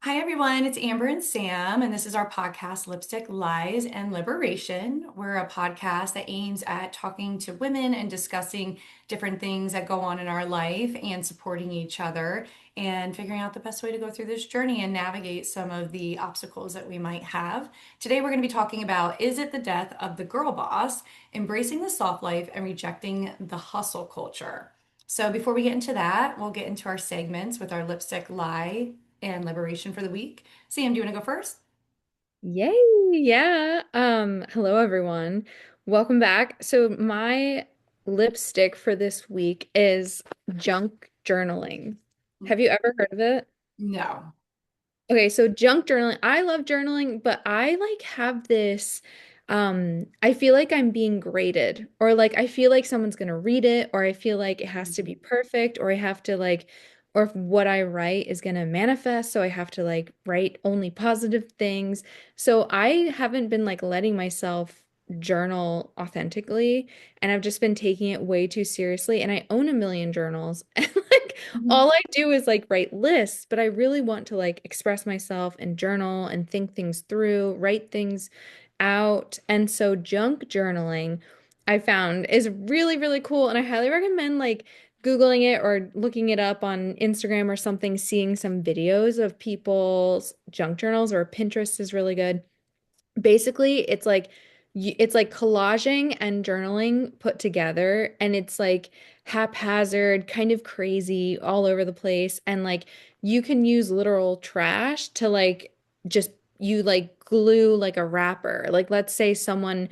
Hi, everyone. It's Amber and Sam, and this is our podcast, Lipstick, Lies, and Liberation. We're a podcast that aims at talking to women and discussing different things that go on in our life and supporting each other and figuring out the best way to go through this journey and navigate some of the obstacles that we might have. Today, we're going to be talking about is it the death of the girl boss, embracing the soft life, and rejecting the hustle culture? So, before we get into that, we'll get into our segments with our lipstick lie and liberation for the week. Sam, do you want to go first? Yay. Yeah. Hello everyone. Welcome back. So my lipstick for this week is junk journaling. Have you ever heard of it? No. Okay, so junk journaling. I love journaling, but I like have this I feel like I'm being graded or like I feel like someone's going to read it or I feel like it has to be perfect or I have to like or if what I write is going to manifest, so I have to like write only positive things. So I haven't been like letting myself journal authentically and I've just been taking it way too seriously and I own a million journals and like Mhm. all I do is like write lists, but I really want to like express myself and journal and think things through, write things out. And so junk journaling I found is really, really cool. And I highly recommend like Googling it or looking it up on Instagram or something, seeing some videos of people's junk journals or Pinterest is really good. Basically, it's like collaging and journaling put together, and it's like haphazard, kind of crazy, all over the place. And like you can use literal trash to like just you like glue like a wrapper. Like let's say someone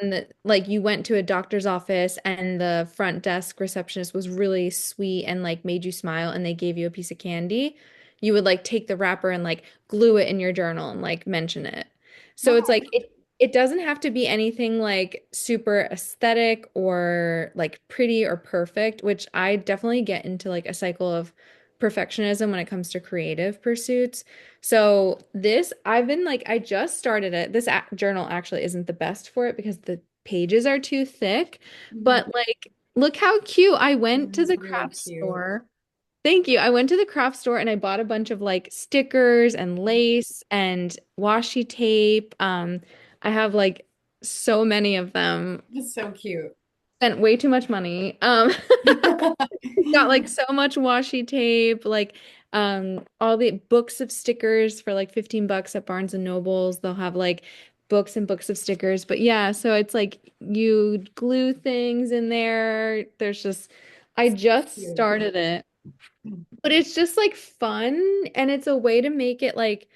on the like you went to a doctor's office and the front desk receptionist was really sweet and like made you smile and they gave you a piece of candy. You would like take the wrapper and like glue it in your journal and like mention it. So it's Okay. like it doesn't have to be anything like super aesthetic or like pretty or perfect, which I definitely get into like a cycle of perfectionism when it comes to creative pursuits. So this I've been like I just started it. This journal actually isn't the best for it because the pages are too thick, Mhm. but like look how cute. I went to It's the really craft cute. store. Thank you. I went to the craft store and I bought a bunch of like stickers and lace and washi tape. I have like so many of them. It's so cute. Spent way too much money. Got like so much washi tape, like all the books of stickers for like 15 bucks at Barnes and Nobles. They'll have like books and books of stickers. But yeah, so it's like you glue things in there. There's just I just Cute. started it. But it's just like fun and it's a way to make it like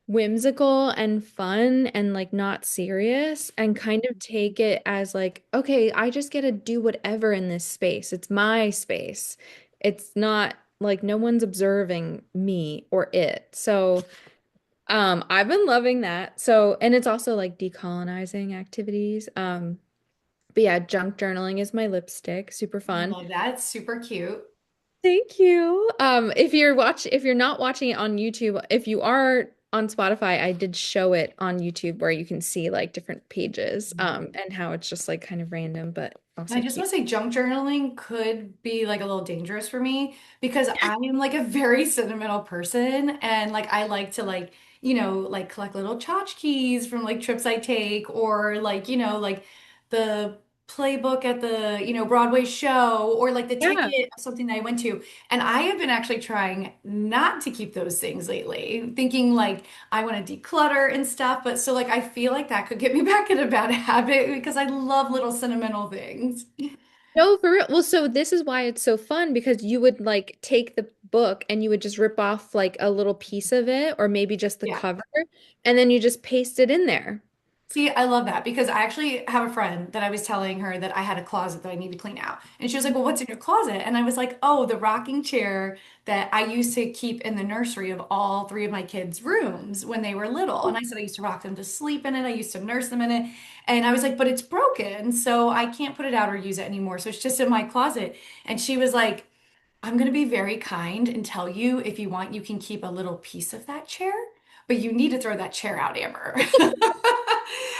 whimsical and fun and like not serious and kind of take it as like, okay, I just get to do whatever in this space. It's my space. It's not like no one's observing me or it. So, I've been loving that. So, and it's also like decolonizing activities. But yeah, junk journaling is my lipstick. Super I fun. love that. It's super cute. Thank you. If you're not watching it on YouTube, if you are on Spotify, I did show it on YouTube where you can see like different pages, and how it's just like kind of random, but And I also just cute. want to say junk journaling could be like a little dangerous for me because I am like a very sentimental person and like I like to like collect little tchotchkes from like trips I take or like the playbook at the Broadway show or like the Yeah. ticket of something that I went to. And I have been actually trying not to keep those things lately, thinking like I want to declutter and stuff. But so like I feel like that could get me back in a bad habit because I love little sentimental things. No, for real. Well, so this is why it's so fun because you would like take the book and you would just rip off like a little piece of it or maybe just the Yeah. cover and then you just paste it in there. See, I love that because I actually have a friend that I was telling her that I had a closet that I need to clean out. And she was like, "Well, what's in your closet?" And I was like, "Oh, the rocking chair that I used to keep in the nursery of all three of my kids' rooms when they were little." And I said I used to rock them to sleep in it. I used to nurse them in it. And I was like, "But it's broken, so I can't put it out or use it anymore. So it's just in my closet." And she was like, I'm going to be very kind and tell you if you want, you can keep a little piece of that chair, but you need to throw that chair out, Amber.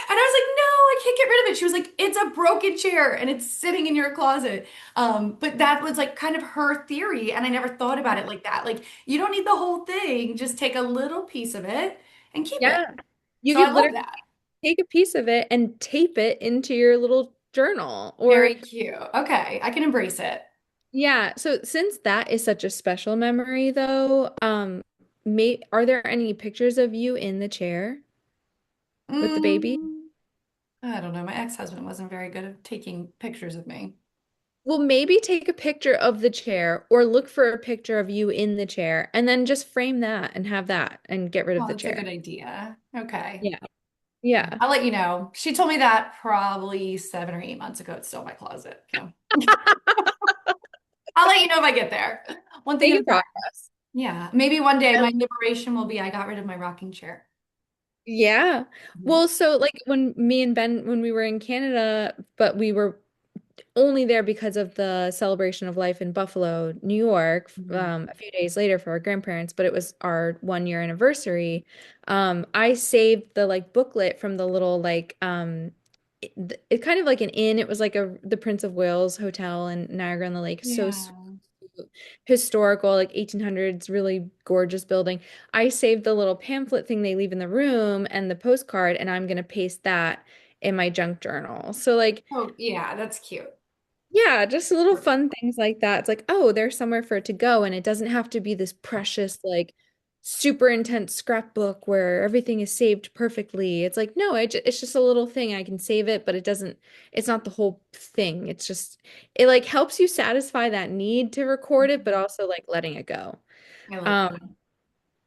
And I was like, no, I can't get rid of it. She was like, it's a broken chair and it's sitting in your closet. But that was like kind of her theory. And I never thought about it like that. Like, you don't need the whole thing, just take a little piece of it and keep it. Yeah. You So I could love literally that. take a piece of it and tape it into your little journal. Very Or, cute. Okay, I can embrace it. yeah, so since that is such a special memory though, are there any pictures of you in the chair with the baby? Mm, I don't know. My ex-husband wasn't very good at taking pictures of me. Well, maybe take a picture of the chair or look for a picture of you in the chair and then just frame that and have that and get rid of Oh, the that's a chair. good idea. Okay. Yeah. Yeah. I'll let you know. She told me that probably 7 or 8 months ago. It's still in my closet. So I'll let you know if I get there. One thing Make at a it time. progress. Yeah. Maybe one day my liberation will be I got rid of my rocking chair. Yeah. Mhm. Well, so like when me and Ben, when we were in Canada, but we were only there because of the celebration of life in Buffalo, New York, Mhm. a few days later for our grandparents, but it was our 1 year anniversary. I saved the like booklet from the little like it kind of like an inn. It was like the Prince of Wales Hotel in Niagara on the Lake. So Yeah. sweet, historical, like 1800s, really gorgeous building. I saved the little pamphlet thing they leave in the room and the postcard, and I'm gonna paste that in my junk journal. So like Oh, yeah, that's cute. yeah, just little fun things like that. It's like, oh, there's somewhere for it to go. And it doesn't have to be this precious, like super intense scrapbook where everything is saved perfectly. It's like, no, it's just a little thing. I can save it, but it's not the whole thing. It's just, it like helps you satisfy that need to record it, but also like letting it go. I love Um, that.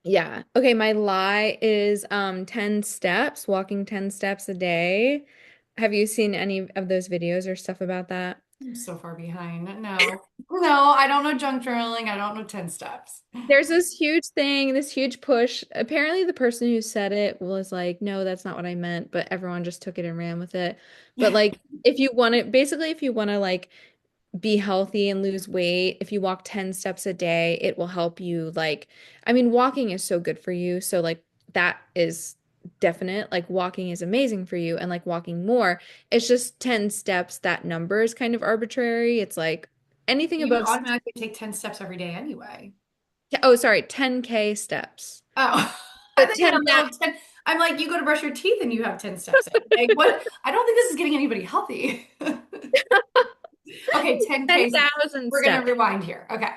yeah. Okay, my lie is 10 steps, walking 10 steps a day. Have you seen any of those videos or stuff about that? I'm so far behind. No. No, I don't know junk journaling. I don't know 10 steps. There's this huge thing, this huge push. Apparently, the person who said it was like, no, that's not what I meant, but everyone just took it and ran with it. But like, if you want to, basically, if you want to like be healthy and lose weight, if you walk 10 steps a day, it will help you. Like, I mean, walking is so good for you. So, like, that is definite. Like, walking is amazing for you, and like walking more. It's just 10 steps. That number is kind of arbitrary. It's like anything You would above, automatically take 10 steps every day anyway. oh, sorry, 10K steps. Oh, I But think you had 10 a little 10. I'm like, you go to brush your teeth and you have 10 steps in. Like, what? I don't think this is getting anybody healthy. Okay, 10K. 10,000 We're gonna steps. rewind here. Okay.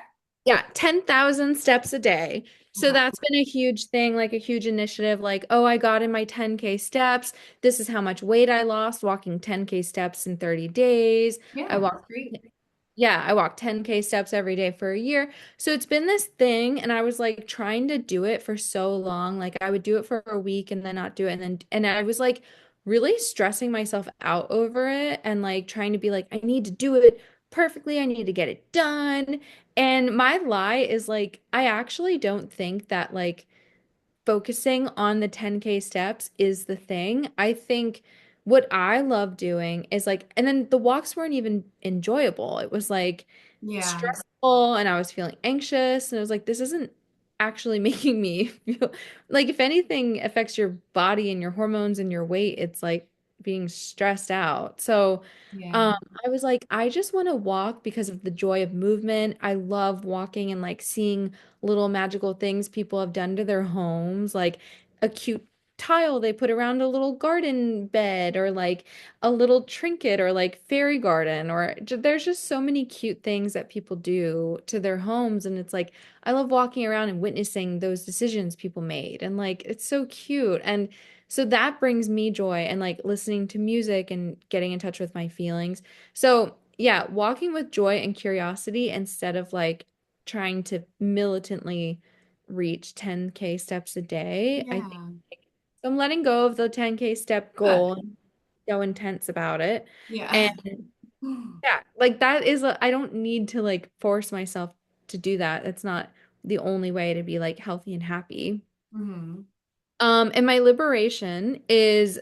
Yeah, 10,000 steps a day. So Okay. that's been a huge thing, like a huge initiative. Like, oh, I got in my 10K steps. This is how much weight I lost walking 10K steps in 30 days. I Yeah, that's walked, great. yeah, I walked 10K steps every day for a year. So it's been this thing, and I was like trying to do it for so long. Like I would do it for a week and then not do it. And I was like really stressing myself out over it and like trying to be like, I need to do it perfectly. I need to get it done. And my lie is like, I actually don't think that like focusing on the 10K steps is the thing. I think what I love doing is like, and then the walks weren't even enjoyable. It was like Yeah, stressful and I was feeling anxious. And I was like, this isn't actually making me feel like, if anything affects your body and your hormones and your weight, it's like being stressed out. So, yeah, I was like, I just want to walk because of the joy of movement. I love walking and like seeing little magical things people have done to their homes, like a cute tile they put around a little garden bed, or like a little trinket, or like fairy garden, or there's just so many cute things that people do to their homes. And it's like, I love walking around and witnessing those decisions people made. And like, it's so cute. And so that brings me joy, and like listening to music and getting in touch with my feelings. So, yeah, walking with joy and curiosity instead of like trying to militantly reach 10K steps a day. I think yeah. I'm letting go of the 10K step goal Good. and so intense about it. And Yeah. yeah, like that is I don't need to like force myself to do that. It's not the only way to be like healthy and happy. Hmm. And my liberation is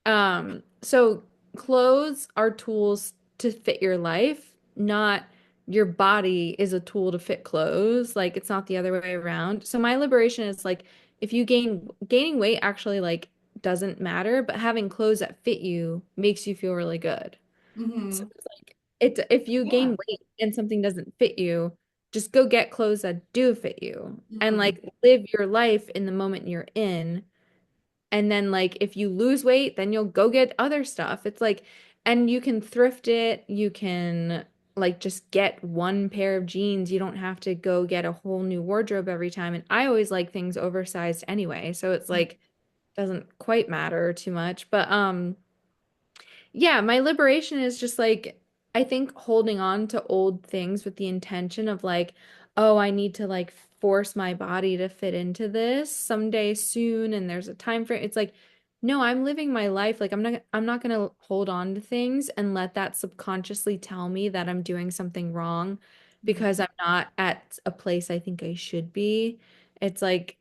so clothes are tools to fit your life, not your body is a tool to fit clothes. Like it's not the other way around. So my liberation is like if you gaining weight actually like doesn't matter, but having clothes that fit you makes you feel really good. So Hmm. it's like if you Yeah. gain weight and something doesn't fit you, just go get clothes that do fit you and Hmm. like live your life in the moment you're in. And then like if you lose weight, then you'll go get other stuff. It's like, and you can thrift it, you can like just get one pair of jeans. You don't have to go get a whole new wardrobe every time. And I always like things oversized anyway, so it's like doesn't quite matter too much. But yeah, my liberation is just like, I think holding on to old things with the intention of like, oh, I need to like force my body to fit into this someday soon and there's a time frame. It's like, no, I'm living my life. Like I'm not gonna hold on to things and let that subconsciously tell me that I'm doing something wrong because I'm not at a place I think I should be. It's like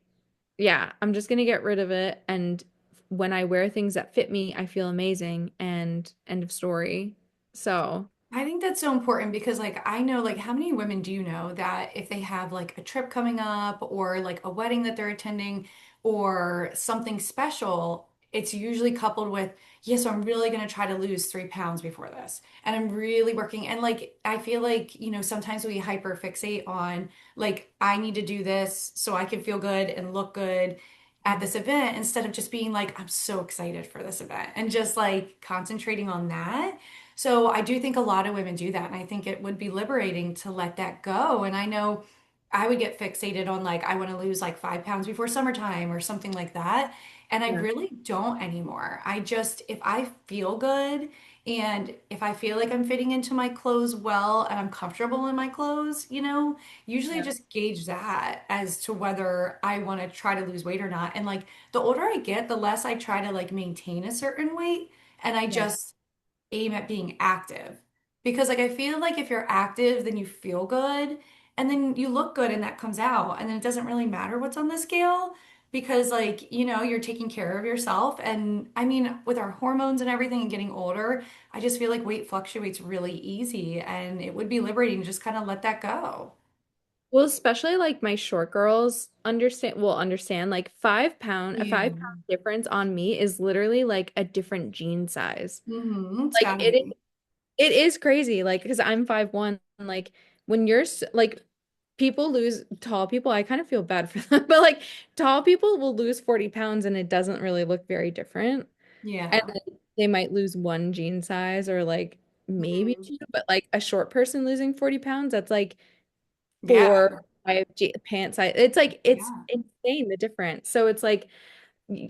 yeah, I'm just gonna get rid of it. And when I wear things that fit me, I feel amazing and end of story. So, I think that's so important because like I know like how many women do you know that if they have like a trip coming up or like a wedding that they're attending or something special, it's usually coupled with, yes, so I'm really going to try to lose 3 pounds before this. And I'm really working. And like I feel like, sometimes we hyper fixate on like I need to do this so I can feel good and look good at this event instead of just being like, I'm so excited for this event and just like concentrating on that. So I do think a lot of women do that. And I think it would be liberating to let that go. And I know I would get fixated on like, I want to lose like 5 pounds before summertime or something like that. And I yeah, really don't anymore. if I feel good and if I feel like I'm fitting into my clothes well and I'm comfortable in my clothes, usually I yeah, just gauge that as to whether I want to try to lose weight or not. And like the older I get, the less I try to like maintain a certain weight. And I yeah. just aim at being active because like I feel like if you're active then you feel good and then you look good and that comes out and then it doesn't really matter what's on the scale because like you're taking care of yourself and I mean with our hormones and everything and getting older I just feel like weight fluctuates really easy and it would be liberating to just kind of let that go. Well, especially like my short girls will understand like a Yeah. 5 pound difference on me is literally like a different jean size. Mm-hmm. It's Like gotta be. it is crazy. Like because I'm 5'1", like when like people lose tall people, I kind of feel bad for them. But like tall people will lose 40 pounds and it doesn't really look very different. And Yeah. then they might lose one jean size or like maybe Hmm. two, but like a short person losing 40 pounds, that's like Yeah. 4, 5 pant size. It's like it's Yeah. insane the difference. So it's like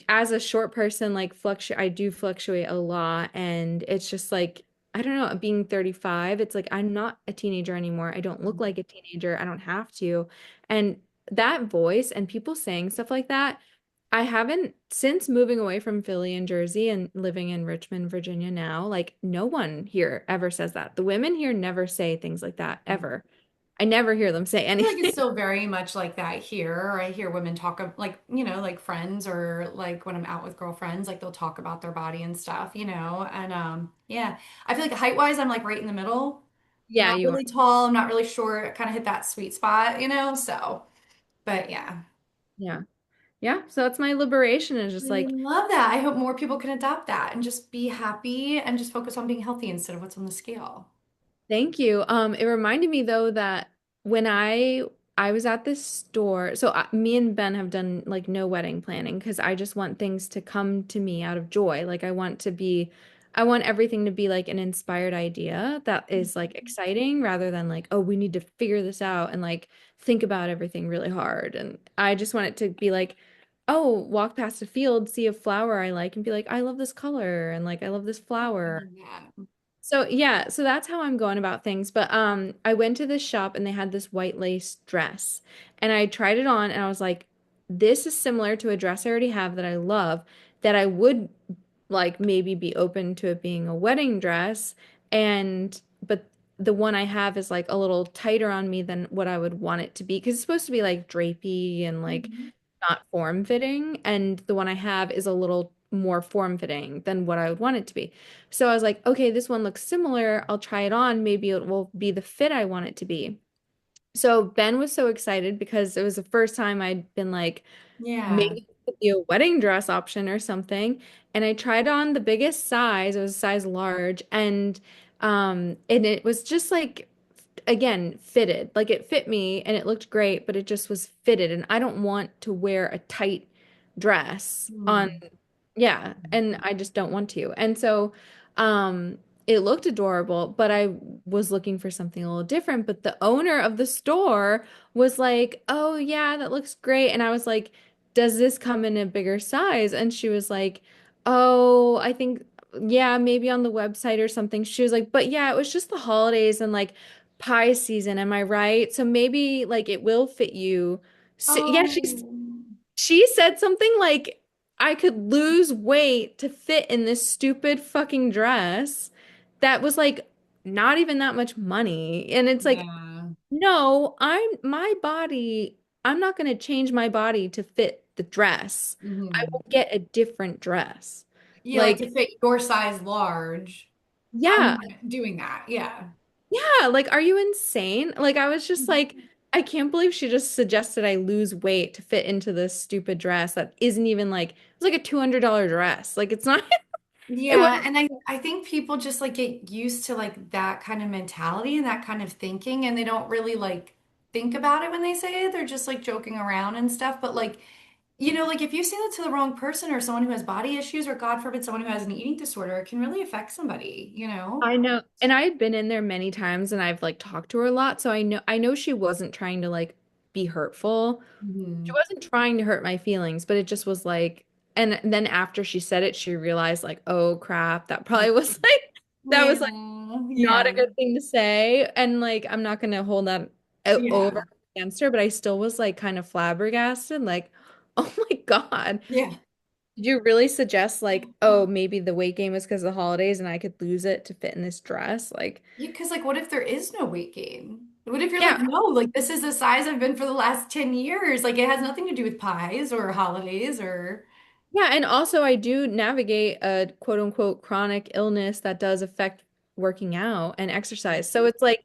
as a short person, like I do fluctuate a lot. And it's just like, I don't know, being 35, it's like I'm not a teenager anymore. I don't look like a teenager. I don't have to. And that voice and people saying stuff like that, I haven't since moving away from Philly and Jersey and living in Richmond, Virginia now, like no one here ever says that. The women here never say things like that ever. I never hear them say Feel like it's anything. still very much like that here. Or I hear women talk of like, like friends or like when I'm out with girlfriends, like they'll talk about their body and stuff. And yeah. I feel like height wise, I'm like right in the middle. Yeah, Not you are. really tall, I'm not really short. I kind of hit that sweet spot. So, but yeah. Yeah. Yeah, so that's my liberation is just I like, love that. I hope more people can adopt that and just be happy and just focus on being healthy instead of what's on the scale. thank you. It reminded me though that when I was at this store, so me and Ben have done like no wedding planning because I just want things to come to me out of joy. Like I want everything to be like an inspired idea that is like exciting rather than like, oh, we need to figure this out and like think about everything really hard. And I just want it to be like, oh, walk past a field, see a flower I like, and be like, I love this color and like I love this I flower. love that. So yeah, so that's how I'm going about things. But I went to this shop and they had this white lace dress. And I tried it on and I was like, this is similar to a dress I already have that I love, that I would like maybe be open to it being a wedding dress. And but the one I have is like a little tighter on me than what I would want it to be because it's supposed to be like drapey and like Mhm. not form fitting. And the one I have is a little more form fitting than what I would want it to be. So I was like, okay, this one looks similar. I'll try it on. Maybe it will be the fit I want it to be. So Ben was so excited because it was the first time I'd been like, Yeah. maybe it could be a wedding dress option or something. And I tried on the biggest size, it was a size large, and it was just like again fitted. Like it fit me and it looked great, but it just was fitted. And I don't want to wear a tight dress on, Hmm. yeah, and I just don't want to. And so it looked adorable, but I was looking for something a little different. But the owner of the store was like, "Oh yeah, that looks great." And I was like, "Does this come in a bigger size?" And she was like, "Oh, I think yeah, maybe on the website or something." She was like, "But yeah, it was just the holidays and like pie season, am I right? So maybe like it will fit you." So, yeah, Oh, she said something like I could lose weight to fit in this stupid fucking dress that was like not even that much money. And it's like, yeah. no, my body, I'm not going to change my body to fit the dress. I Hmm. will get a different dress. Yeah, like to Like, fit your size large. I'm yeah, not doing that. Yeah. yeah, like, are you insane? Like, I was just like, I can't believe she just suggested I lose weight to fit into this stupid dress that isn't even like, it's like a $200 dress. Like, it's not, it Yeah, wasn't, and I think people just like get used to like that kind of mentality and that kind of thinking, and they don't really like think about it when they say it. They're just like joking around and stuff. But like, like if you say that to the wrong person or someone who has body issues or God forbid someone who has an eating disorder, it can really affect somebody. I know. And I had been in there many times and I've like talked to her a lot. So I know she wasn't trying to like be hurtful. She Hmm. wasn't trying to hurt my feelings, but it just was like, and then after she said it, she realized like, oh crap, that probably was like, that was like Yeah, not a yeah, good thing to say. And like, I'm not gonna hold that over yeah, against her, but I still was like kind of flabbergasted, like, oh my God. yeah. Did you really suggest like, oh, maybe the weight gain was because of the holidays and I could lose it to fit in this dress? Like, Yeah, because like what if there is no weight gain? What if you're like, yeah. no, like this is the size I've been for the last 10 years. Like it has nothing to do with pies or holidays or Yeah, and also I do navigate a quote unquote chronic illness that does affect working out and exercise. So it's like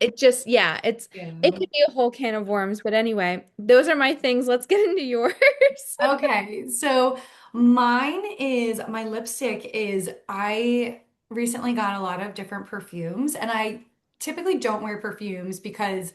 it just yeah, it yeah. could be a whole can of worms, but anyway, those are my things. Let's get into yours. Okay, so my lipstick is I recently got a lot of different perfumes and I typically don't wear perfumes because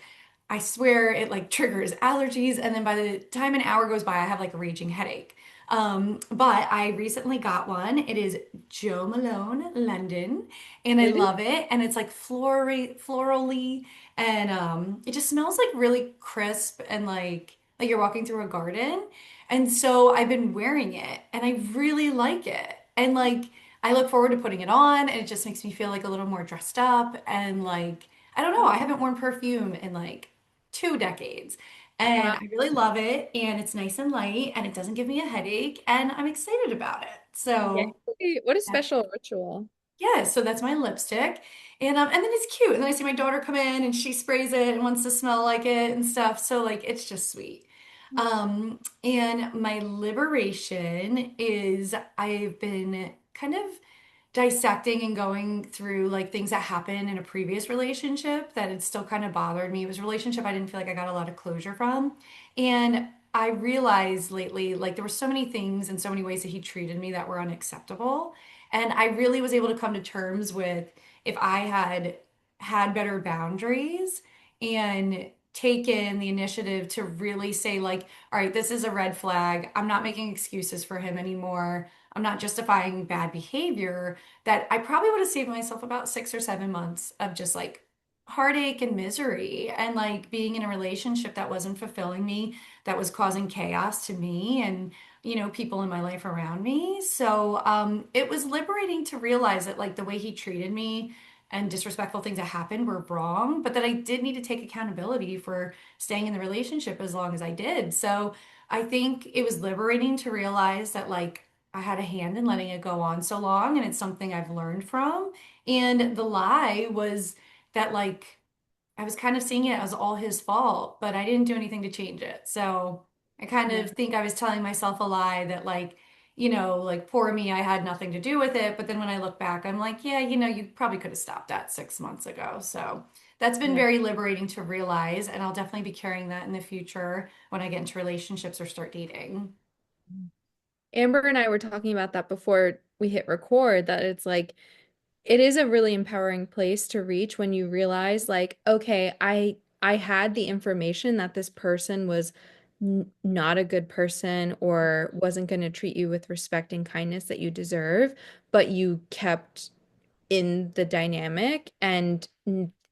I swear it like triggers allergies and then by the time an hour goes by I have like a raging headache. But I recently got one. It is Joe Malone London and I Really? love it and it's like florally and it just smells like really crisp and like you're walking through a garden. And so I've been wearing it and I really like it. And like I look forward to putting it on and it just makes me feel like a little more dressed up and like I don't know, I haven't worn perfume in like 2 decades. And Wow. I really love it and it's nice and light and it doesn't give me a headache and I'm excited about it. So Yay. What a special ritual. yeah, so that's my lipstick. And then it's cute. And then I see my daughter come in and she sprays it and wants to smell like it and stuff. So like it's just sweet. And my liberation is I've been kind of dissecting and going through like things that happened in a previous relationship that had still kind of bothered me. It was a relationship I didn't feel like I got a lot of closure from. And I realized lately, like there were so many things and so many ways that he treated me that were unacceptable. And I really was able to come to terms with if I had better boundaries and taken the initiative to really say like, all right, this is a red flag. I'm not making excuses for him anymore. I'm not justifying bad behavior, that I probably would have saved myself about 6 or 7 months of just like heartache and misery and like being in a relationship that wasn't fulfilling me, that was causing chaos to me and people in my life around me. So it was liberating to realize that like the way he treated me and disrespectful things that happened were wrong, but that I did need to take accountability for staying in the relationship as long as I did. So I think it was liberating to realize that like I had a hand in letting it go on so long, and it's something I've learned from. And the lie was that like I was kind of seeing it as all his fault, but I didn't do anything to change it. So I kind Yeah. of think I was telling myself a lie that like poor me, I had nothing to do with it. But then when I look back, I'm like, yeah, you probably could have stopped that 6 months ago. So that's been Yeah. very liberating to realize, and I'll definitely be carrying that in the future when I get into relationships or start dating. Amber and I were talking about that before we hit record, that it's like it is a really empowering place to reach when you realize like, okay, I had the information that this person was n not a good person or wasn't going to treat you with respect and kindness that you deserve, but you kept in the dynamic and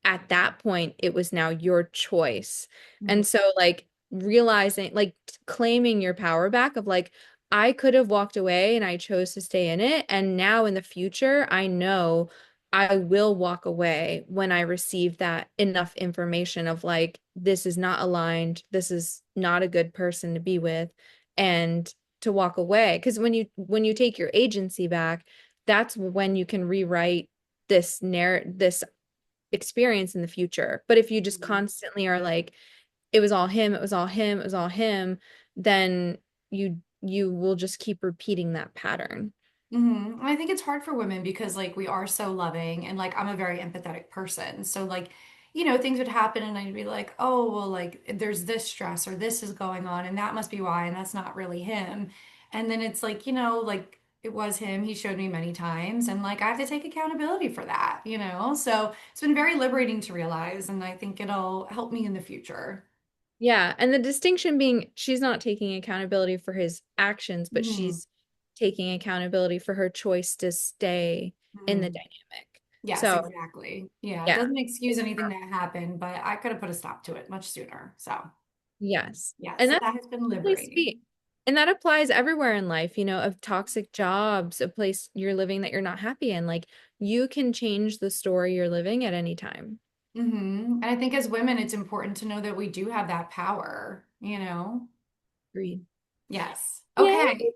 at that point it was now your choice. Mhm. And so like realizing like claiming your power back of like I could have walked away and I chose to stay in it, and now in the future I know I will walk away when I receive that enough information of like this is not aligned, this is not a good person to be with, and to walk away because when you take your agency back, that's when you can rewrite this experience in the future. But if you just constantly are like, it was all him, it was all him, it was all him, then you will just keep repeating that pattern. And I think it's hard for women because like we are so loving and like I'm a very empathetic person. So like, things would happen and I'd be like, "Oh, well like there's this stress or this is going on and that must be why and that's not really him." And then it's like, like it was him. He showed me many times and like I have to take accountability for that. So it's been very liberating to realize and I think it'll help me in the future. Yeah, and the distinction being she's not taking accountability for his actions, but Mhm. she's taking accountability for her choice to stay in the Mhm. dynamic. Yes, So, exactly. Yeah, it yeah. doesn't excuse anything that happened, but I could have put a stop to it much sooner. So, Yes. yeah, And so that's that has been a place to liberating. be. And that applies everywhere in life, of toxic jobs, a place you're living that you're not happy in. Like you can change the story you're living at any time. And I think as women, it's important to know that we do have that power. Agreed. Yes. Yay. Okay.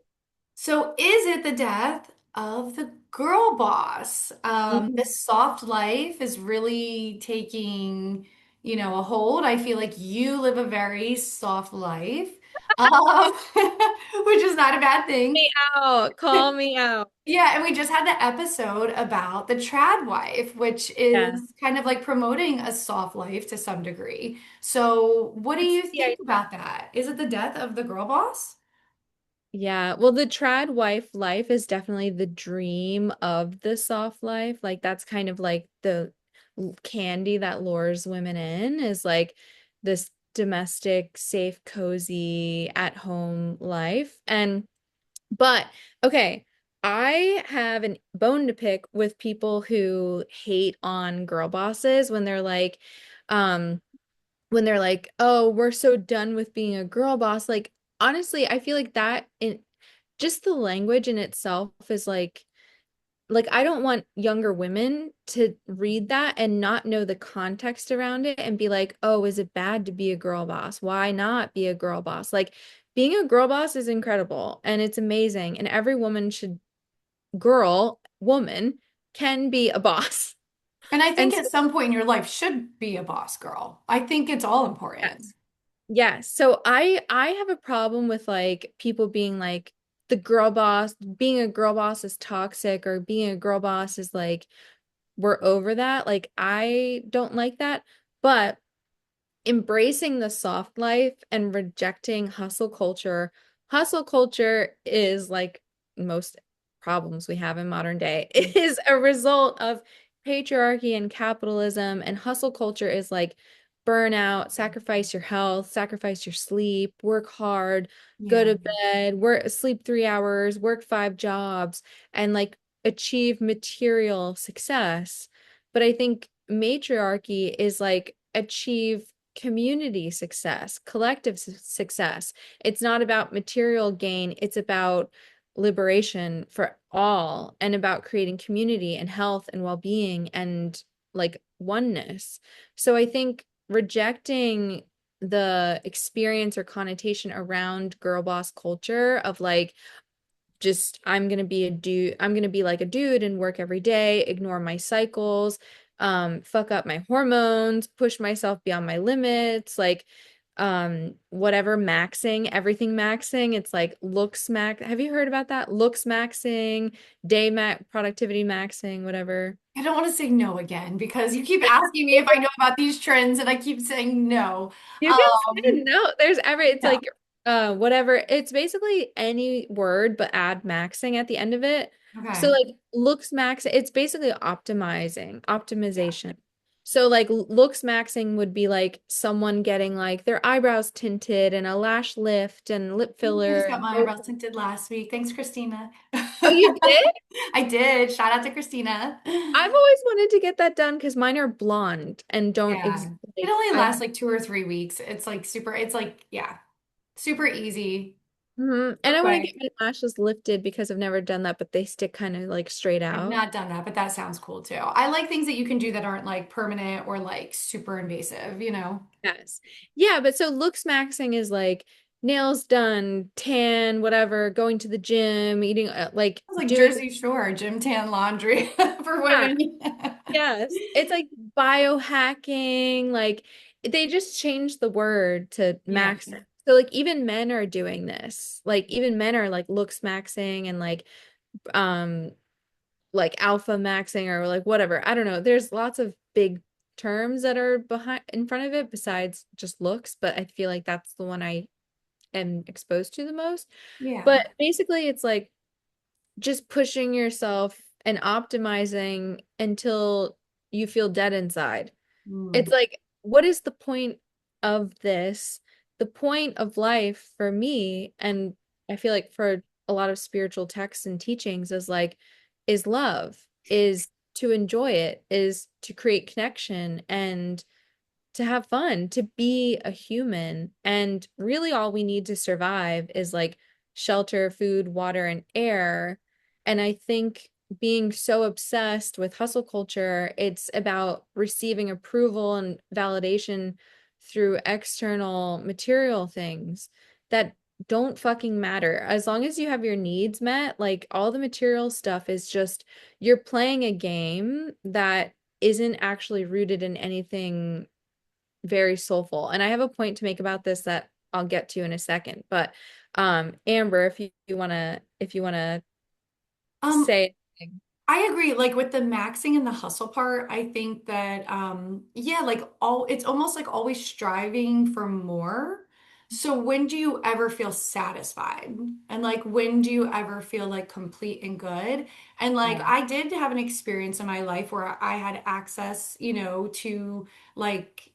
So is it the death of the girl boss? Mhm. This soft life is really taking, a hold. I feel like you live a very soft life, which is not a bad thing. Me out. Call me out. Yeah, and we just had the episode about the trad wife, which Yeah. is kind of like promoting a soft life to some degree. So, what do That's you the think about that? Is it the death of the girl boss? Yeah, well, the trad wife life is definitely the dream of the soft life. Like that's kind of like the candy that lures women in is like this domestic, safe, cozy, at home life. But okay, I have a bone to pick with people who hate on girl bosses um, when they're like, oh, we're so done with being a girl boss. Like, honestly, I feel like that in just the language in itself is like I don't want younger women to read that and not know the context around it and be like, "Oh, is it bad to be a girl boss? Why not be a girl boss?" Like being a girl boss is incredible and it's amazing and every woman should woman can be a boss. And I And think so at some point in your life should be a boss girl. I think it's all important. yes. Yes. So I have a problem with like people being like the girl boss, being a girl boss is toxic or being a girl boss is like we're over that. Like I don't like that. But embracing the soft life and rejecting hustle culture. Hustle culture is like most problems we have in modern day is a result of patriarchy and capitalism, and hustle culture is like burnout, sacrifice your health, sacrifice your sleep, work hard, go Yeah. to bed, work, sleep 3 hours, work 5 jobs, and like achieve material success. But I think matriarchy is like achieve community success, collective success. It's not about material gain, it's about liberation for all and about creating community and health and well-being and like oneness. So I think rejecting the experience or connotation around girl boss culture of like just I'm gonna be a dude, I'm gonna be like a dude and work every day, ignore my cycles, fuck up my hormones, push myself beyond my limits, like whatever maxing, everything maxing. It's like looks max. Have you heard about that? Looks maxing, productivity maxing, whatever. I don't want to say no again because you keep asking me if I know about these trends and I keep saying no. You can say Um, no. It's no. like whatever. It's basically any word but add maxing at the end of it. So Okay. like looks max, it's basically Yeah. optimization. So like looks maxing would be like someone getting like their eyebrows tinted and a lash lift and lip I just filler. got my eyebrows tinted last week. Thanks, Christina. Oh, you did? I did. Shout out to Christina. I've always wanted to get that done because mine are blonde and don't ex Yeah. It like only I lasts like 2 or 3 weeks. It's like super, it's like, yeah, super easy. And I want to get Quick. my lashes lifted because I've never done that, but they stick kind of like straight I've out. not done that, but that sounds cool too. I like things that you can do that aren't like permanent or like super invasive, you know? Yes. Yeah, but so looks maxing is like nails done, tan, whatever, going to the gym, eating like It's like doing Jersey Shore, gym tan laundry for yeah, women. yes. It's like biohacking, like they just changed the word to Yeah. max. So like even men are doing this. Like even men are like looks maxing and um like alpha maxing or like whatever. I don't know. There's lots of big terms that are behind in front of it besides just looks, but I feel like that's the one I am exposed to the most. Yeah. But basically it's like just pushing yourself and optimizing until you feel dead inside. Mm. It's like, what is the point of this? The point of life for me, and I feel like for a lot of spiritual texts and teachings, is like, is love, is to enjoy it, is to create connection and to have fun, to be a human. And really, all we need to survive is like shelter, food, water, and air. And I think being so obsessed with hustle culture, it's about receiving approval and validation through external material things that don't fucking matter. As long as you have your needs met, like all the material stuff is just you're playing a game that isn't actually rooted in anything very soulful. And I have a point to make about this that I'll get to in a second. But Amber, if you wanna Um, say anything. I agree. Like with the maxing and the hustle part, I think that yeah, like all it's almost like always striving for more. So when do you ever feel satisfied? And like when do you ever feel like complete and good? And like Yeah. I did have an experience in my life where I had access, to like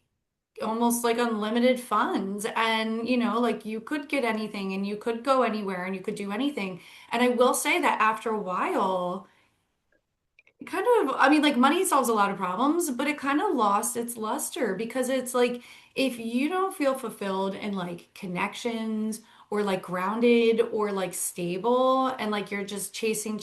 almost like unlimited funds and like you could get anything and you could go anywhere and you could do anything. And I will say that after a while kind of, I mean, like money solves a lot of problems, but it kind of lost its luster because it's like if you don't feel fulfilled in like connections or like grounded or like stable and like you're just chasing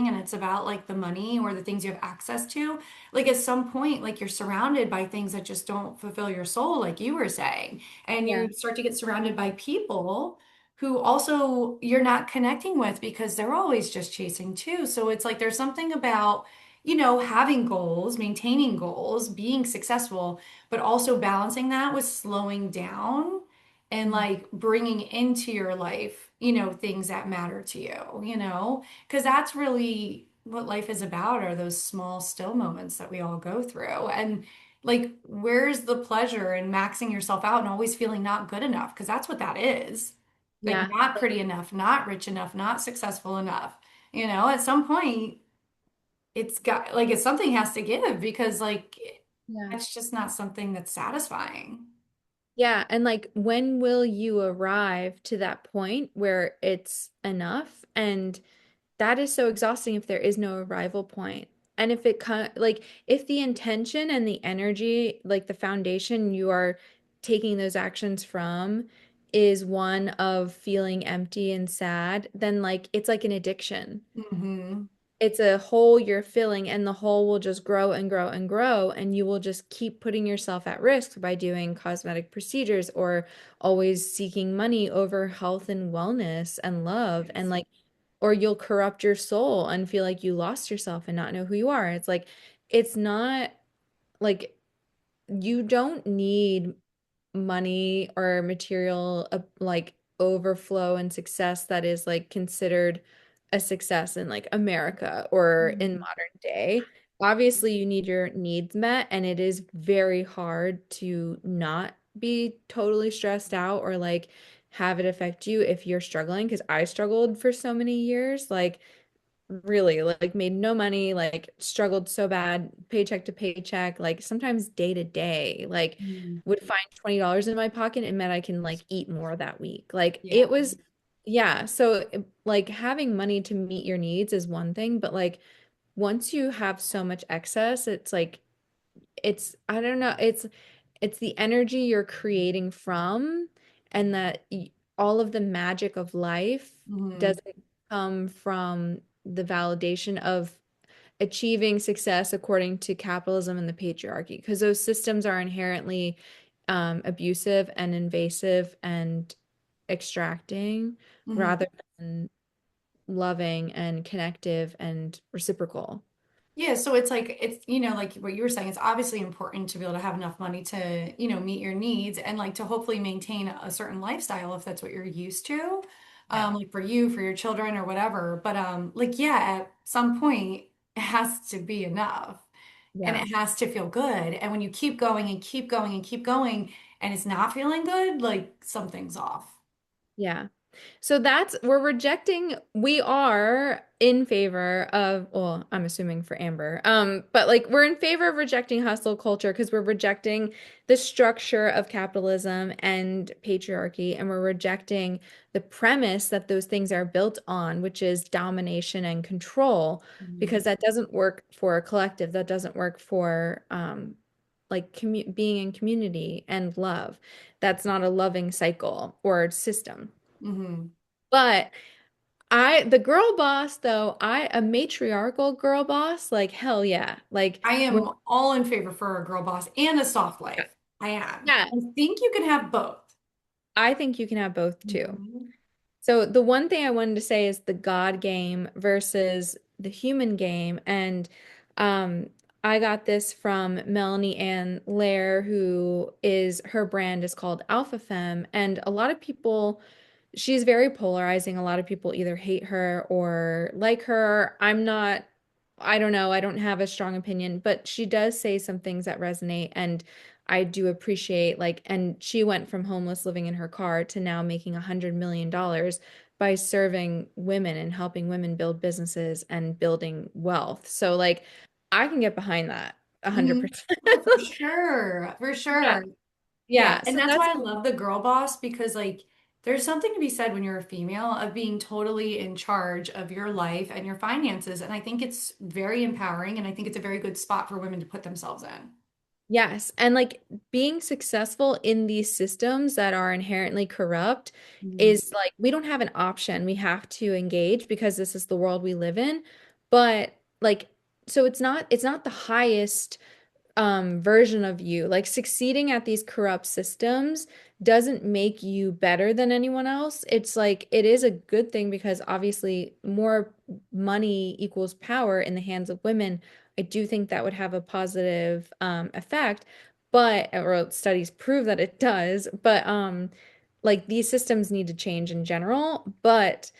and it's about like the money or the things you have access to, like at some point, like you're surrounded by things that just don't fulfill your soul, like you were saying, and Yeah. you start to get surrounded by people who also you're not connecting with because they're always just chasing too. So it's like there's something about having goals, maintaining goals, being successful, but also balancing that with slowing down and Mm. like bringing into your life, things that matter to you, because that's really what life is about are those small, still moments that we all go through. And like, where's the pleasure in maxing yourself out and always feeling not good enough? Because that's what that is. Like, Yeah. not pretty enough, not rich enough, not successful enough. At some point, it's got like it's something has to give because like Yeah. that's just not something that's satisfying. Yeah. And like when will you arrive to that point where it's enough? And that is so exhausting if there is no arrival point. And if like if the intention and the energy, like the foundation you are taking those actions from is one of feeling empty and sad, then like it's like an addiction. Hmm. It's a hole you're filling, and the hole will just grow and grow and grow, and you will just keep putting yourself at risk by doing cosmetic procedures or always seeking money over health and wellness and love. And Yes. like or you'll corrupt your soul and feel like you lost yourself and not know who you are. It's like, it's not like you don't need money or material like overflow and success that is like considered a success in like America or in Mhm. modern day. Obviously, you need your needs met, and it is very hard to not be totally stressed out or like have it affect you if you're struggling. Because I struggled for so many years, like really, like made no money, like struggled so bad, paycheck to paycheck, like sometimes day to day, like Mhm. would find $20 in my pocket and meant I can like eat more that week. Like Yeah. it was, yeah. So like having money to meet your needs is one thing, but like once you have so much excess, it's like I don't know, it's the energy you're creating from, and that all of the magic of life Mhm. doesn't come from the validation of achieving success according to capitalism and the patriarchy, because those systems are inherently abusive and invasive and extracting Mhm. rather than loving and connective and reciprocal. Yeah, so it's like like what you were saying, it's obviously important to be able to have enough money to, meet your needs and like to hopefully maintain a certain lifestyle if that's what you're used to. Yeah. Like for you, for your children or whatever. But like yeah, at some point it has to be enough and Yeah. it has to feel good. And when you keep going and keep going and keep going and it's not feeling good, like something's off. Yeah. So we are in favor of, well, I'm assuming for Amber, but like we're in favor of rejecting hustle culture because we're rejecting the structure of capitalism and patriarchy, and we're rejecting the premise that those things are built on, which is domination and control, Mhm. because that doesn't work for a collective, that doesn't work for like being in community and love. That's not a loving cycle or system. Mhm. But the girl boss though, a matriarchal girl boss, like hell yeah. Like I we're am all in favor for a girl boss and a soft yeah. life. I am. Yeah, I think you can have both. I think you can have both too. Mhm. So the one thing I wanted to say is the God game versus the human game. And um I got this from Melanie Ann Lair, who is her brand is called Alpha Femme. And a lot of people she's very polarizing. A lot of people either hate her or like her. I don't know. I don't have a strong opinion, but she does say some things that resonate. And I do appreciate, like, and she went from homeless living in her car to now making $100 million by serving women and helping women build businesses and building wealth. So, like, I can get behind that Mhm. 100%. Oh, for sure. For Yeah. sure. Yeah. Yeah. And So that's that's, why I love the girl boss because, like, there's something to be said when you're a female of being totally in charge of your life and your finances. And I think it's very empowering. And I think it's a very good spot for women to put themselves in. yes. And like being successful in these systems that are inherently corrupt Mhm. is like we don't have an option. We have to engage because this is the world we live in. But like, so it's not the highest version of you. Like succeeding at these corrupt systems doesn't make you better than anyone else. It's like it is a good thing because obviously more money equals power in the hands of women. I do think that would have a positive effect, but or studies prove that it does. But like these systems need to change in general, but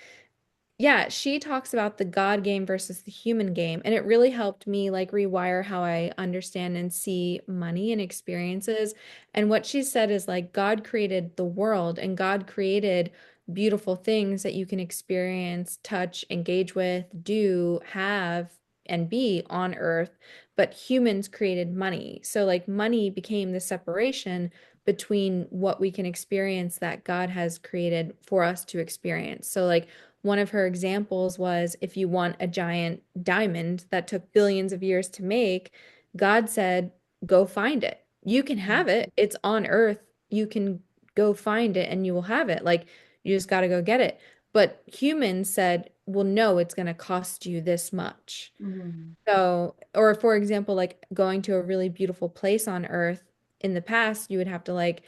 yeah, she talks about the God game versus the human game, and it really helped me like rewire how I understand and see money and experiences. And what she said is like God created the world and God created beautiful things that you can experience, touch, engage with, do, have, and be on earth, but humans created money. So like money became the separation between what we can experience that God has created for us to experience. So like one of her examples was if you want a giant diamond that took billions of years to make, God said, go find it. You can have it. It's on earth. You can go find it and you will have it. Like you just got to go get it. But humans said, well, no, it's going to cost you this much. Mhm. So, or for example, like going to a really beautiful place on earth in the past, you would have to like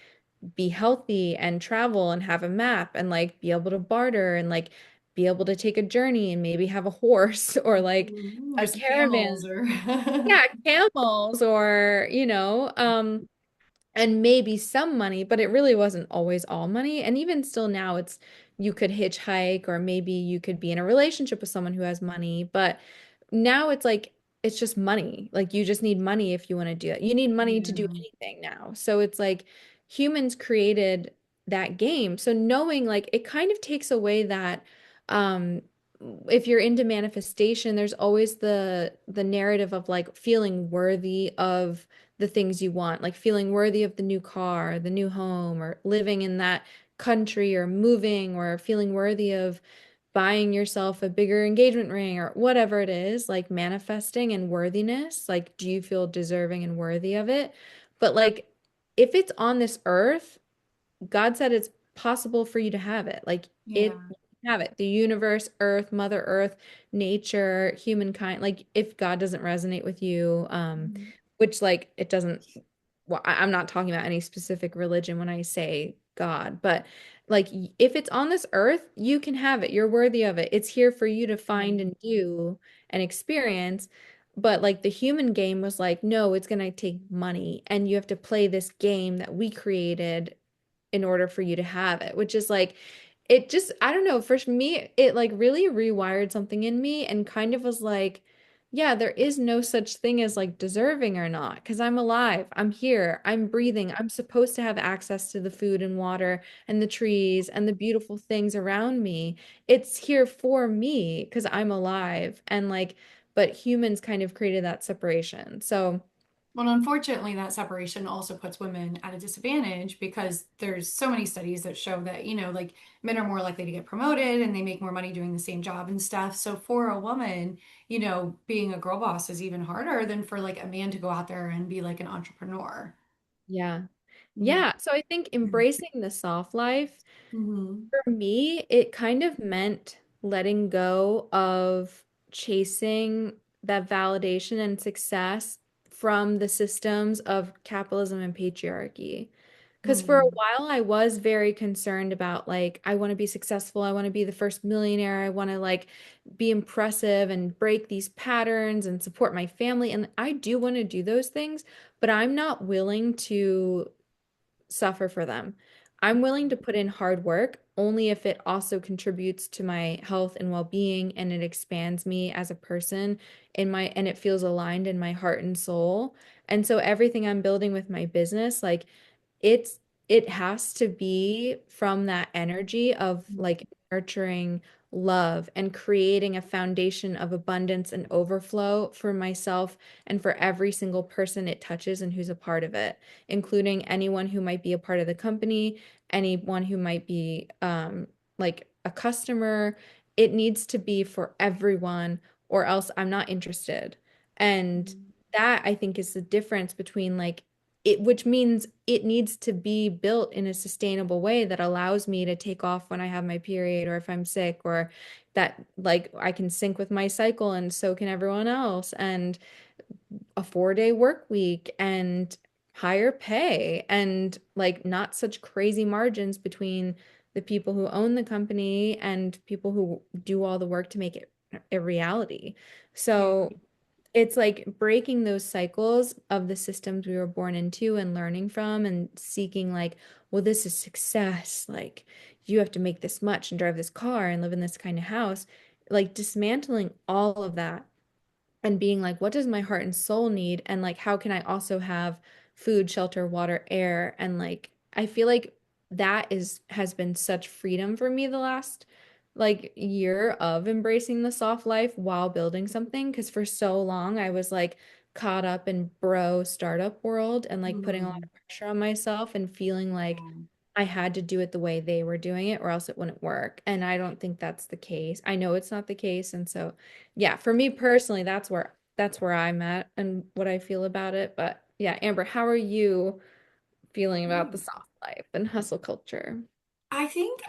be healthy and travel and have a map and like be able to barter and like be able to take a journey and maybe have a horse or like Mhm. Or a some caravan. camels or Yeah, camels or, and maybe some money, but it really wasn't always all money. And even still now, it's you could hitchhike or maybe you could be in a relationship with someone who has money. But now it's like it's just money. Like you just need money if you want to do it. You need money to do Yeah. anything now. So it's like humans created that game. So knowing like it kind of takes away that um if you're into manifestation, there's always the narrative of like feeling worthy of the things you want, like feeling worthy of the new car, the new home, or living in that country, or moving, or feeling worthy of buying yourself a bigger engagement ring, or whatever it is, like manifesting and worthiness. Like, do you feel deserving and worthy of it? But like, if it's on this earth, God said it's possible for you to have it. Like it Yeah. have it. The universe, earth, mother earth, nature, humankind. Like if God doesn't resonate with you, Mhm. which like it doesn't well, I'm not talking about any specific religion when I say God, but like if it's on this earth, you can have it. You're worthy of it. It's here for you to find Right. and do and experience. But like the human game was like, no, it's gonna take money and you have to play this game that we created in order for you to have it, which is like it just I don't know, for me it like really rewired something in me and kind of was like, yeah, there is no such thing as like deserving or not because I'm alive, I'm here, I'm breathing, I'm supposed to have access to the food and water and the trees and the beautiful things around me. It's here for me because I'm alive and like but humans kind of created that separation. So Well, unfortunately, that separation also puts women at a disadvantage because there's so many studies that show that, like men are more likely to get promoted and they make more money doing the same job and stuff. So for a woman, being a girl boss is even harder than for like a man to go out there and be like an entrepreneur. yeah. Yeah. Yeah, so I think embracing the soft life, Hmm. for me, it kind of meant letting go of chasing that validation and success from the systems of capitalism and patriarchy. Because for a Hmm. while, I was very concerned about like, I want to be successful. I want to be the first millionaire. I want to like be impressive and break these patterns and support my family. And I do want to do those things, but I'm not willing to suffer for them. I'm willing to put in hard work only if it also contributes to my health and well-being and it expands me as a person and it feels aligned in my heart and soul. And so everything I'm building with my business, like it's it has to be from that energy of like nurturing love and creating a foundation of abundance and overflow for myself and for every single person it touches and who's a part of it, including anyone who might be a part of the company, anyone who might be like a customer. It needs to be for everyone, or else I'm not interested. And that I think is the difference between like it, which means it needs to be built in a sustainable way that allows me to take off when I have my period or if I'm sick, or that like I can sync with my cycle and so can everyone else. And a 4-day work week and higher pay and like not such crazy margins between the people who own the company and people who do all the work to make it a reality. Yeah. So it's like breaking those cycles of the systems we were born into and learning from and seeking like, well, this is success. Like you have to make this much and drive this car and live in this kind of house. Like dismantling all of that and being like, what does my heart and soul need? And like, how can I also have food, shelter, water, air? And like, I feel like that is has been such freedom for me the last like year of embracing the soft life while building something. Cause for so long I was like caught up in bro startup world and like putting a lot Hmm. of pressure on myself and feeling like I had to do it the way they were doing it or else it wouldn't work. And I don't think that's the case. I know it's not the case. And so yeah, for me personally, that's where I'm at and what I feel about it. But yeah, Amber, how are you feeling about the Yeah. soft life and hustle culture?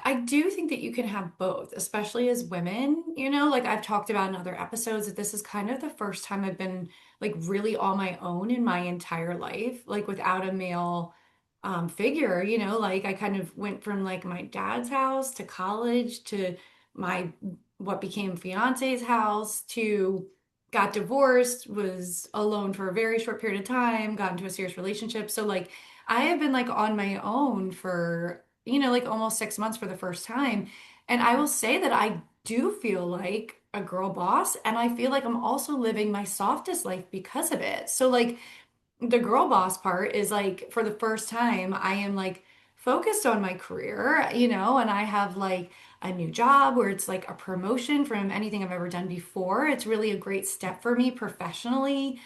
I do think that you can have both, especially as women, like I've talked about in other episodes that this is kind of the first time I've been like really on my own in my entire life, like without a male figure, like I kind of went from like my dad's house to college to my what became fiance's house to got divorced, was alone for a very short period of time, got into a serious relationship. So like I have been like on my own for, like almost 6 months for the first time. And I will say that I do feel like a girl boss. And I feel like I'm also living my softest life because of it. So, like, the girl boss part is like for the first time I am like focused on my career, and I have like a new job where it's like a promotion from anything I've ever done before. It's really a great step for me professionally.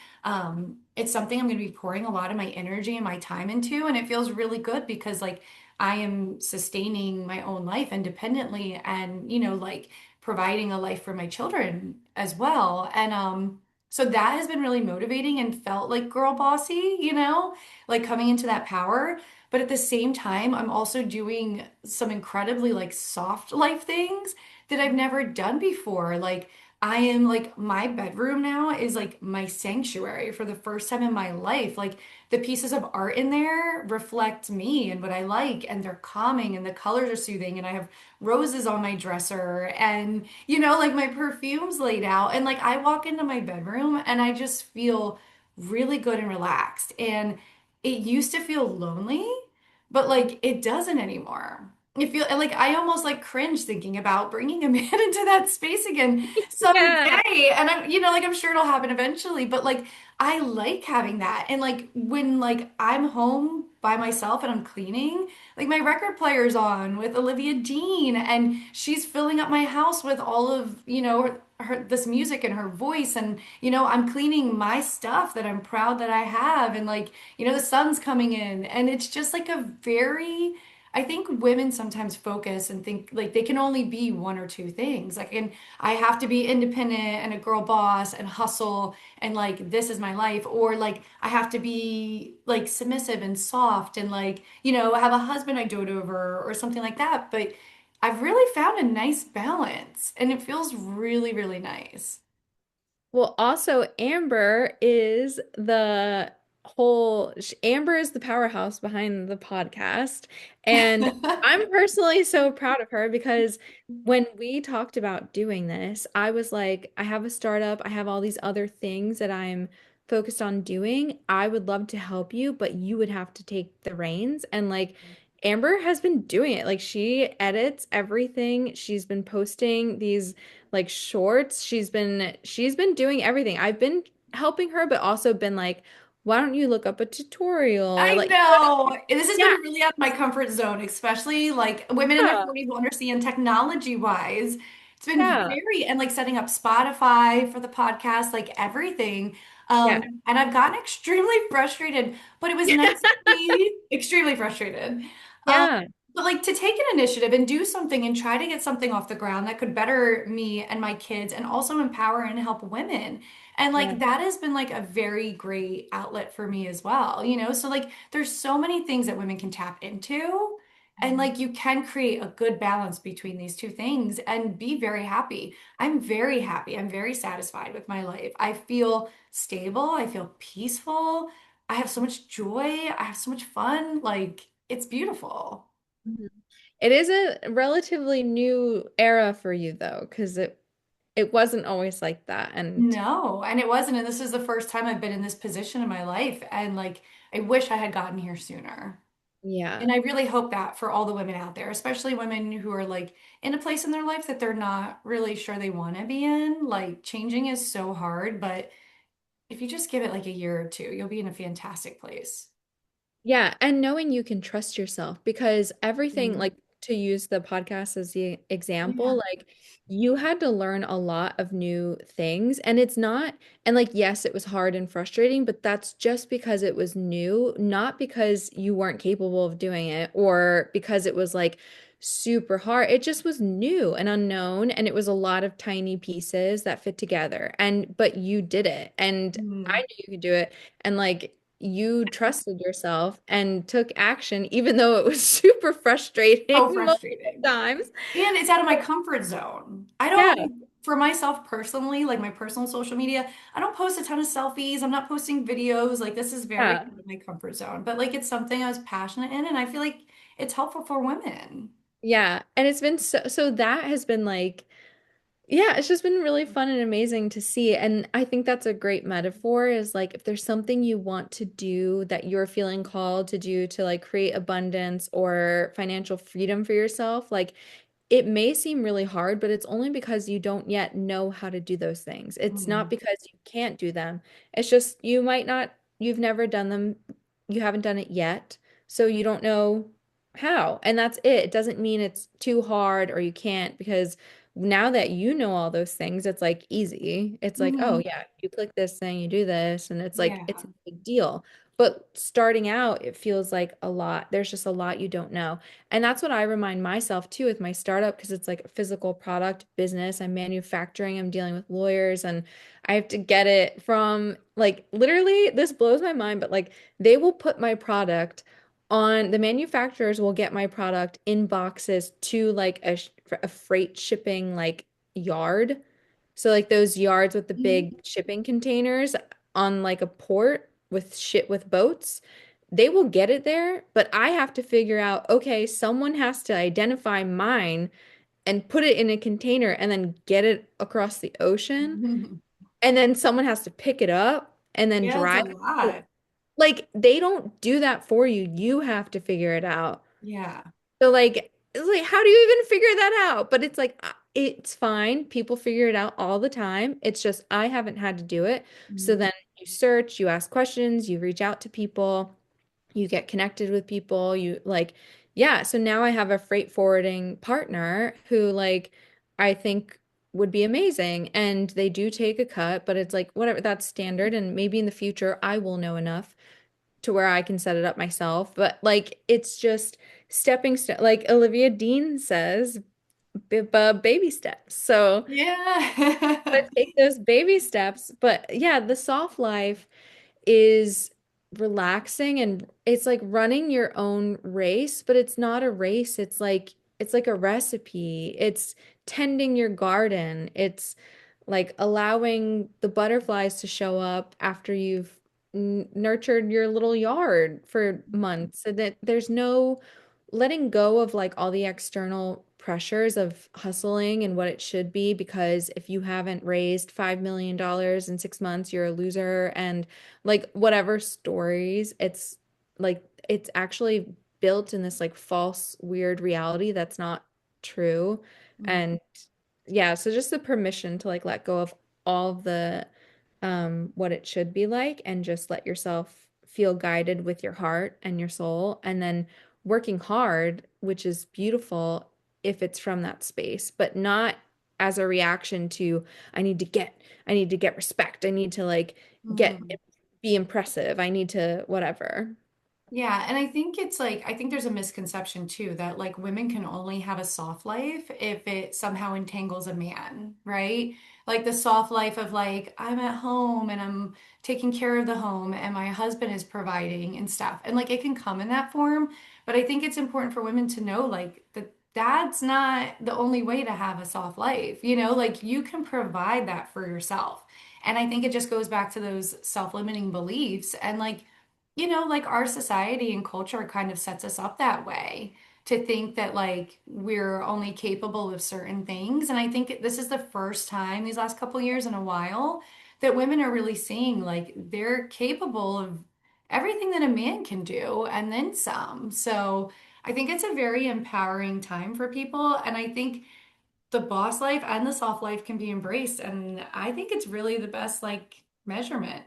It's something I'm going to be pouring a lot of my energy and my time into, and it feels really good because like I am sustaining my own life independently and, like providing a life for my children as well. And so that has been really motivating and felt like girl bossy, like coming into that power. But at the same time, I'm also doing some incredibly like soft life things that I've never done before. Like I am like my bedroom now is like my sanctuary for the first time in my life. Like the pieces of art in there reflect me and what I like, and they're calming and the colors are soothing. And I have roses on my dresser and, like my perfume's laid out. And like I walk into my bedroom and I just feel really good and relaxed. And it used to feel lonely, but like it doesn't anymore. It feel like I almost like cringe thinking about bringing a man into that space again Yeah. someday. And I'm, like I'm sure it'll happen eventually, but like I like having that. And like when like I'm home by myself and I'm cleaning, like my record player's on with Olivia Dean and she's filling up my house with all of, this music and her voice. And, I'm cleaning my stuff that I'm proud that I have. And like, the sun's coming in. And it's just like a very, I think women sometimes focus and think like they can only be one or two things. Like, and I have to be independent and a girl boss and hustle and like this is my life. Or like I have to be like submissive and soft and like, have a husband I dote over or something like that. But I've really found a nice balance and it feels really, really nice. Well, also Amber is Amber is the powerhouse behind the podcast. And I'm personally so proud of her because when we talked about doing this, I was like, I have a startup, I have all these other things that I'm focused on doing. I would love to help you, but you would have to take the reins. And like Amber has been doing it. Like she edits everything. She's been posting these like shorts. She's been doing everything. I've been helping her, but also been like, why don't you look up a tutorial? I Like, know. This has been yeah, really out of my comfort zone, especially like women in their yeah, 40s who understand technology wise. It's been yeah, very, and like setting up Spotify for the podcast, like everything. yeah, And I've gotten extremely frustrated, but it was nice to be extremely frustrated. Um, yeah, but like to take an initiative and do something and try to get something off the ground that could better me and my kids and also empower and help women. And yeah. like that has been like a very great outlet for me as well, So like there's so many things that women can tap into. And Mhm. like you can create a good balance between these two things and be very happy. I'm very happy. I'm very satisfied with my life. I feel stable. I feel peaceful. I have so much joy. I have so much fun. Like it's beautiful. Mhm. It is a relatively new era for you though, because it wasn't always like that. And No, and it wasn't. And this is the first time I've been in this position in my life. And like, I wish I had gotten here sooner. yeah. And I really hope that for all the women out there, especially women who are like in a place in their life that they're not really sure they want to be in. Like, changing is so hard, but if you just give it like a year or two, you'll be in a fantastic place. Yeah, and knowing you can trust yourself because everything, Mm. like to use the podcast as the example, Yeah. like you had to learn a lot of new things. And it's not, and like, yes, it was hard and frustrating, but that's just because it was new, not because you weren't capable of doing it or because it was like super hard. It just was new and unknown. And it was a lot of tiny pieces that fit together. But you did it. And I Mm. knew you could do it. And like, you trusted yourself and took action, even though it was super frustrating So multiple frustrating. times. And it's out of my comfort zone. I don't, Yeah, for myself personally, like my personal social media, I don't post a ton of selfies. I'm not posting videos. Like this is very yeah, out of my comfort zone. But like it's something I was passionate in, and I feel like it's helpful for women. yeah. And it's been so that has been like Yeah, it's just been really fun and amazing to see. And I think that's a great metaphor is like if there's something you want to do that you're feeling called to do to like create abundance or financial freedom for yourself, like it may seem really hard, but it's only because you don't yet know how to do those things. It's not Mm, because you can't do them. It's just you might not, you've never done them, you haven't done it yet, so you don't know how. And that's it. It doesn't mean it's too hard or you can't, because now that you know all those things, it's like easy. It's like, oh mhm. yeah, you click this thing, you do this, and it's like Yeah. it's a big deal. But starting out, it feels like a lot. There's just a lot you don't know. And that's what I remind myself too with my startup because it's like a physical product business. I'm manufacturing, I'm dealing with lawyers, and I have to get it from like literally, this blows my mind, but like they will put my product on, the manufacturers will get my product in boxes to like a freight shipping like yard. So like those yards with the Mhm. big shipping containers on like a port with shit with boats, they will get it there, but I have to figure out, okay, someone has to identify mine and put it in a container and then get it across the ocean. And then someone has to pick it up and then Yeah, it's a drive it. lot. Like they don't do that for you. You have to figure it out. Yeah. So like it's like how do you even figure that out? But it's like it's fine. People figure it out all the time. It's just I haven't had to do it. So Mhm. then you search, you ask questions, you reach out to people, you get connected with people, you like yeah, so now I have a freight forwarding partner who like I think would be amazing and they do take a cut, but it's like whatever, that's standard and maybe in the future I will know enough to where I can set it up myself. But like it's just stepping step like Olivia Dean says, baby steps. So Yeah. I take those baby steps. But yeah, the soft life is relaxing and it's like running your own race, but it's not a race. It's like a recipe. It's tending your garden. It's like allowing the butterflies to show up after you've nurtured your little yard for months. So that there's no letting go of like all the external pressures of hustling and what it should be, because if you haven't raised $5 million in 6 months, you're a loser. And like whatever stories, it's like it's actually built in this like false, weird reality that's not true. And yeah, so just the permission to like let go of all of the what it should be like and just let yourself feel guided with your heart and your soul and then working hard, which is beautiful if it's from that space, but not as a reaction to I need to get respect. I need to like get Mhm. be impressive. I need to whatever. Yeah, and I think it's like I think there's a misconception too that like women can only have a soft life if it somehow entangles a man, right? Like the soft life of like I'm at home and I'm taking care of the home and my husband is providing and stuff. And like it can come in that form, but I think it's important for women to know like that that's not the only way to have a soft life. You know, like you can provide that for yourself. And I think it just goes back to those self-limiting beliefs and like like our society and culture kind of sets us up that way to think that like we're only capable of certain things. And I think this is the first time these last couple years in a while that women are really seeing like they're capable of everything that a man can do and then some. So I think it's a very empowering time for people. And I think the boss life and the soft life can be embraced. And I think it's really the best like measurement.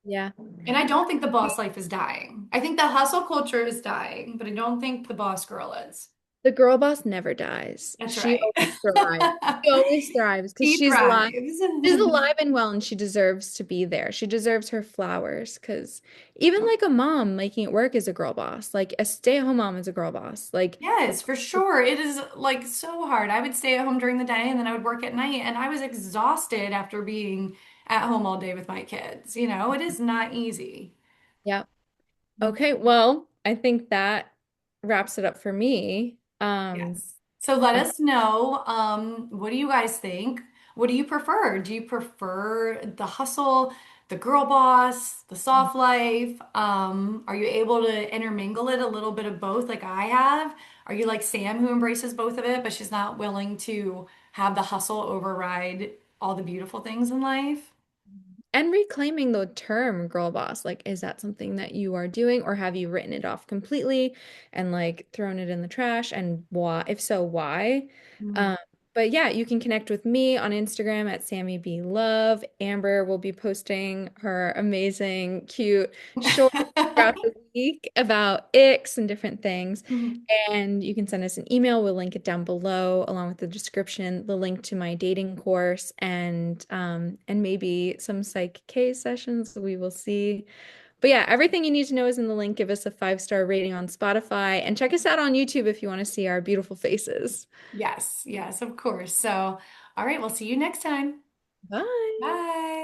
Yeah. And I don't think the boss life is dying. I think the hustle culture is dying, but I don't think the boss girl is. The girl boss never dies. That's She right. always thrives. She always thrives because He she's alive. thrives. She's alive and well, and she deserves to be there. She deserves her flowers because even like a mom making it work is a girl boss. Like a stay-at-home mom is a girl boss. Like, Yes, for sure. It is like so hard. I would stay at home during the day and then I would work at night, and I was exhausted after being at home all day with my kids. It is not easy. yeah. Okay, well, I think that wraps it up for me. Yes. So let Um, us know, what do you guys think? What do you prefer? Do you prefer the hustle, the girl boss, the soft life? Are you able to intermingle it a little bit of both like I have? Are you like Sam who embraces both of it, but she's not willing to have the hustle override all the beautiful things in life. And reclaiming the term girl boss, like, is that something that you are doing, or have you written it off completely and like thrown it in the trash? And why, if so, why? Mm. Um, but yeah, you can connect with me on Instagram at Sammy B Love. Amber will be posting her amazing, cute shorts throughout the week about icks and different things. And you can send us an email. We'll link it down below, along with the description, the link to my dating course, and maybe some Psych K sessions. We will see. But yeah, everything you need to know is in the link. Give us a 5-star rating on Spotify and check us out on YouTube if you want to see our beautiful faces. Yes, yes, of course. So, all right, we'll see you next time. Bye. Bye.